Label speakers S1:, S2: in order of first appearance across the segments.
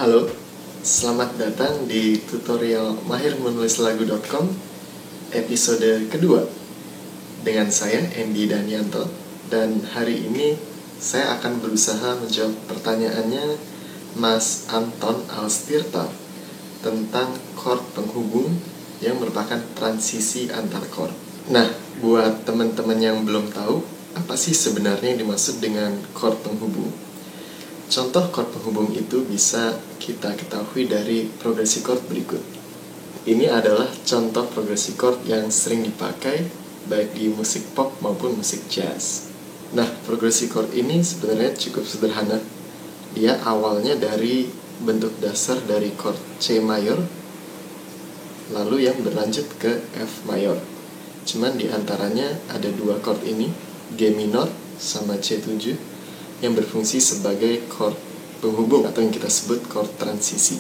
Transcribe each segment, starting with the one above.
S1: Halo, selamat datang di tutorial mahirmenulislagu.com episode kedua dengan saya Andy Danianto, dan hari ini saya akan berusaha menjawab pertanyaannya Mas Anton Alstirta tentang chord penghubung yang merupakan transisi antar chord. Nah, buat teman-teman yang belum tahu, apa sih sebenarnya yang dimaksud dengan chord penghubung? Contoh chord penghubung itu bisa kita ketahui dari progresi chord berikut. Ini adalah contoh progresi chord yang sering dipakai baik di musik pop maupun musik jazz. Nah, progresi chord ini sebenarnya cukup sederhana. Dia awalnya dari bentuk dasar dari chord C mayor, lalu yang berlanjut ke F mayor. Cuman di antaranya ada dua chord ini, G minor sama C7, yang berfungsi sebagai chord penghubung atau yang kita sebut chord transisi.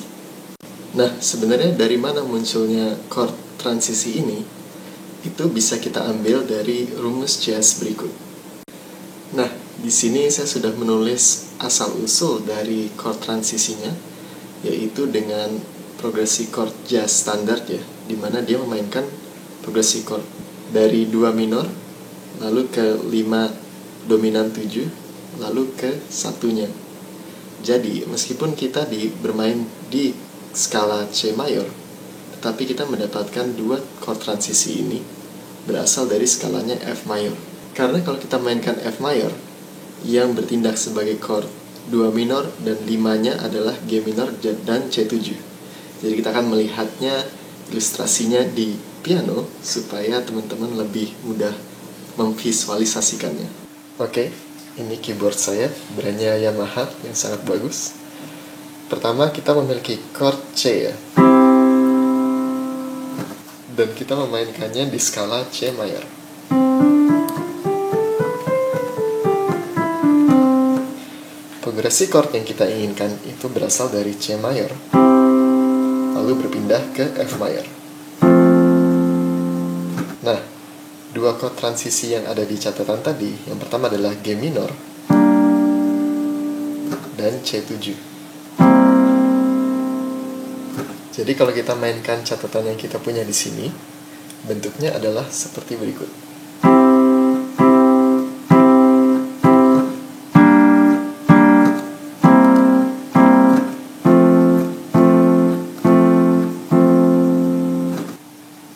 S1: Nah, sebenarnya dari mana munculnya chord transisi ini? Itu bisa kita ambil dari rumus jazz berikut. Nah, di sini saya sudah menulis asal-usul dari chord transisinya, yaitu dengan progresi chord jazz standar ya, di mana dia memainkan progresi chord dari 2 minor, lalu ke 5 dominan 7, lalu ke satunya. Jadi meskipun kita bermain di skala C mayor, tetapi kita mendapatkan dua chord transisi ini berasal dari skalanya F mayor. Karena kalau kita mainkan F mayor yang bertindak sebagai chord 2 minor dan 5-nya adalah G minor dan C7. Jadi kita akan melihatnya ilustrasinya di piano supaya teman-teman lebih mudah memvisualisasikannya. Oke. Ini keyboard saya, brandnya Yamaha yang sangat bagus. Pertama kita memiliki chord C ya, dan kita memainkannya di skala C mayor. Progresi chord yang kita inginkan itu berasal dari C mayor, lalu berpindah ke F mayor. Nah, dua chord transisi yang ada di catatan tadi, yang pertama adalah G minor dan C7. Jadi kalau kita mainkan catatan yang kita punya di sini, bentuknya adalah seperti berikut.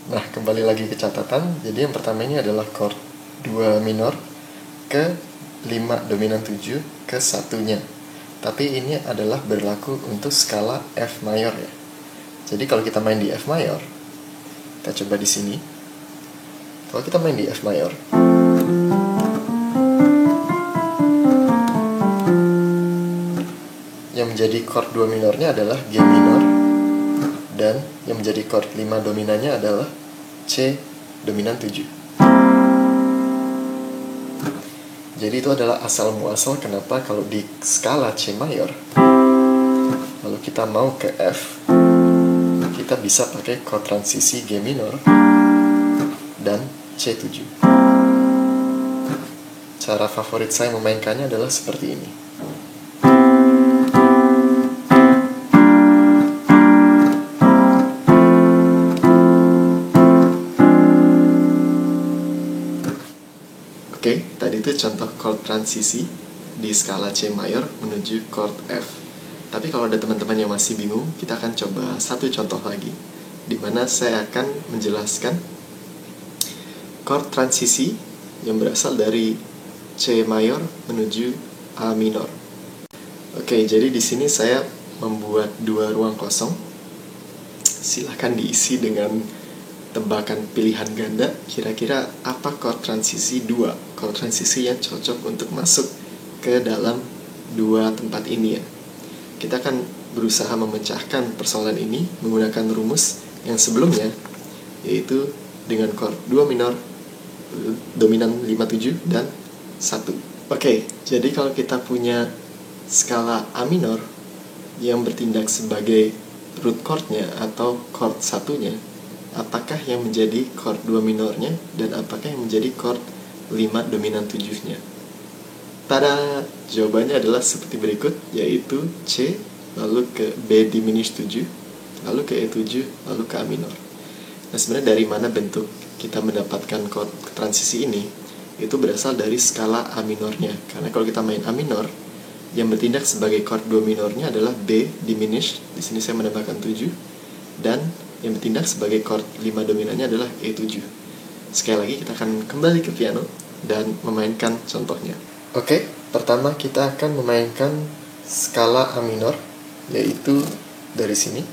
S1: Nah, kembali lagi ke catatan. Jadi yang pertama ini adalah chord 2 minor ke 5 dominan 7 ke satunya. Tapi ini adalah berlaku untuk skala F mayor ya. Jadi kalau kita main di F mayor, kita coba di sini. Kalau kita main di F mayor, yang menjadi chord 2 minornya adalah G minor, dan yang menjadi chord 5 dominannya adalah C dominan 7. Jadi itu adalah asal muasal kenapa kalau di skala C mayor, lalu kita mau ke F, kita bisa pakai chord transisi G minor dan C7. Cara favorit saya memainkannya adalah seperti ini. Oke, tadi itu contoh chord transisi di skala C mayor menuju chord F. Tapi kalau ada teman-teman yang masih bingung, kita akan coba satu contoh lagi, di mana saya akan menjelaskan chord transisi yang berasal dari C mayor menuju A minor. Oke, jadi di sini saya membuat dua ruang kosong. Silahkan diisi dengan tebakan pilihan ganda, kira-kira apa chord transisi 2, chord transisi yang cocok untuk masuk ke dalam dua tempat ini ya. Kita akan berusaha memecahkan persoalan ini menggunakan rumus yang sebelumnya, yaitu dengan chord 2 minor, dominan 5-7 dan 1. Oke, jadi kalau kita punya skala A minor yang bertindak sebagai root chordnya atau chord satunya, apakah yang menjadi chord 2 minornya dan apakah yang menjadi chord 5 dominan 7-nya? Tada! Jawabannya adalah seperti berikut, yaitu C lalu ke B diminished 7, lalu ke E7, lalu ke A minor. Nah, sebenarnya dari mana bentuk kita mendapatkan chord transisi ini? Itu berasal dari skala A minornya. Karena kalau kita main A minor, yang bertindak sebagai chord do minornya adalah B diminished. Di sini saya menambahkan 7. Dan yang bertindak sebagai chord 5 dominannya adalah E7. Sekali lagi kita akan kembali ke piano dan memainkan contohnya. Oke, pertama kita akan memainkan skala A minor, yaitu dari sini.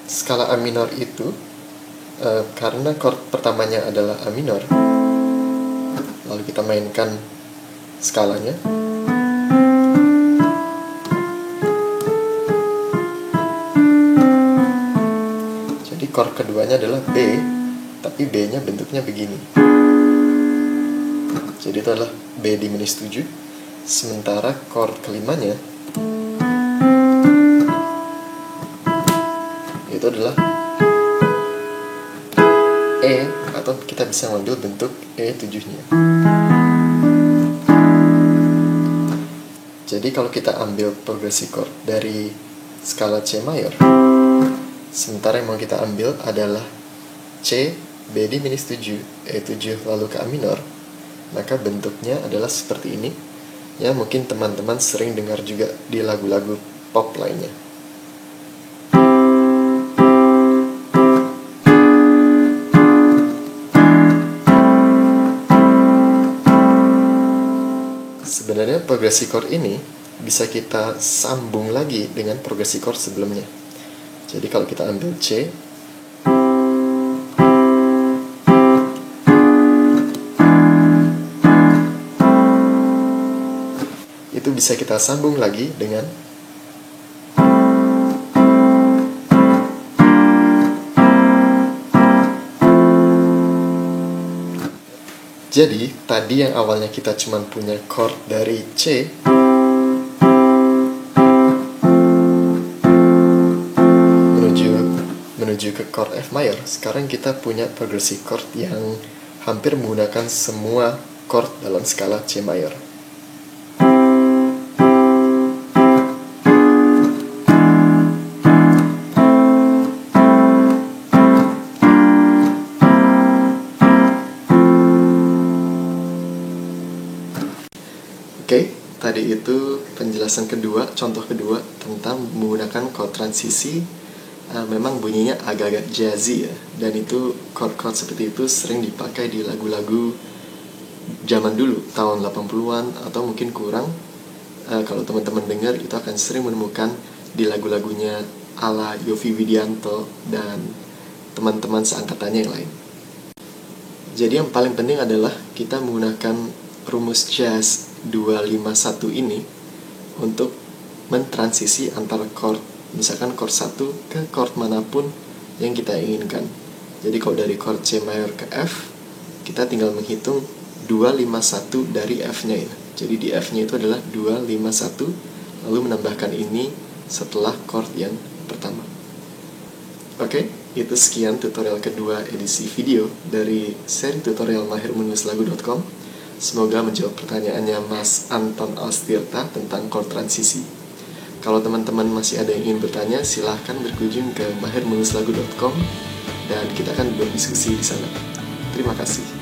S1: Skala A minor itu karena chord pertamanya adalah A minor, lalu kita mainkan skalanya. Jadi chord keduanya adalah B, tapi B-nya bentuknya begini. Jadi itu adalah B diminished 7. Sementara chord kelimanya itu adalah E, atau kita bisa mengambil bentuk E7-nya. Jadi kalau kita ambil progresi chord dari skala C mayor, sementara yang mau kita ambil adalah C, B diminished 7, E7 lalu ke A minor, maka bentuknya adalah seperti ini. Ya, mungkin teman-teman sering dengar juga di lagu-lagu pop lainnya. Sebenarnya progresi chord ini bisa kita sambung lagi dengan progresi chord sebelumnya. Jadi kalau kita ambil C, itu bisa kita sambung lagi dengan Jadi, tadi yang awalnya kita cuma punya chord dari C menuju ke chord F mayor, sekarang kita punya progresi chord yang hampir menggunakan semua chord dalam skala C mayor. Oke, tadi itu penjelasan kedua, contoh kedua tentang menggunakan chord transisi. Memang bunyinya agak-agak jazzy ya, dan itu chord-chord seperti itu sering dipakai di lagu-lagu zaman dulu, tahun 80-an atau mungkin kurang. Kalau teman-teman dengar, itu akan sering menemukan di lagu-lagunya ala Yovie Widianto dan teman-teman seangkatannya yang lain. Jadi yang paling penting adalah kita menggunakan rumus jazz 251 ini untuk mentransisi antara chord, misalkan chord 1 ke chord manapun yang kita inginkan. Jadi kalau dari chord C mayor ke F, kita tinggal menghitung 251 dari F-nya ya. Jadi di F-nya itu adalah 251, lalu menambahkan ini setelah chord yang pertama. Oke, itu sekian tutorial kedua edisi video dari seri tutorial mahirmenulislagu.com. Semoga menjawab pertanyaannya Mas Anton Austirta tentang chord transisi. Kalau teman-teman masih ada yang ingin bertanya, silahkan berkunjung ke mahirmenulislagu.com dan kita akan berdiskusi di sana. Terima kasih.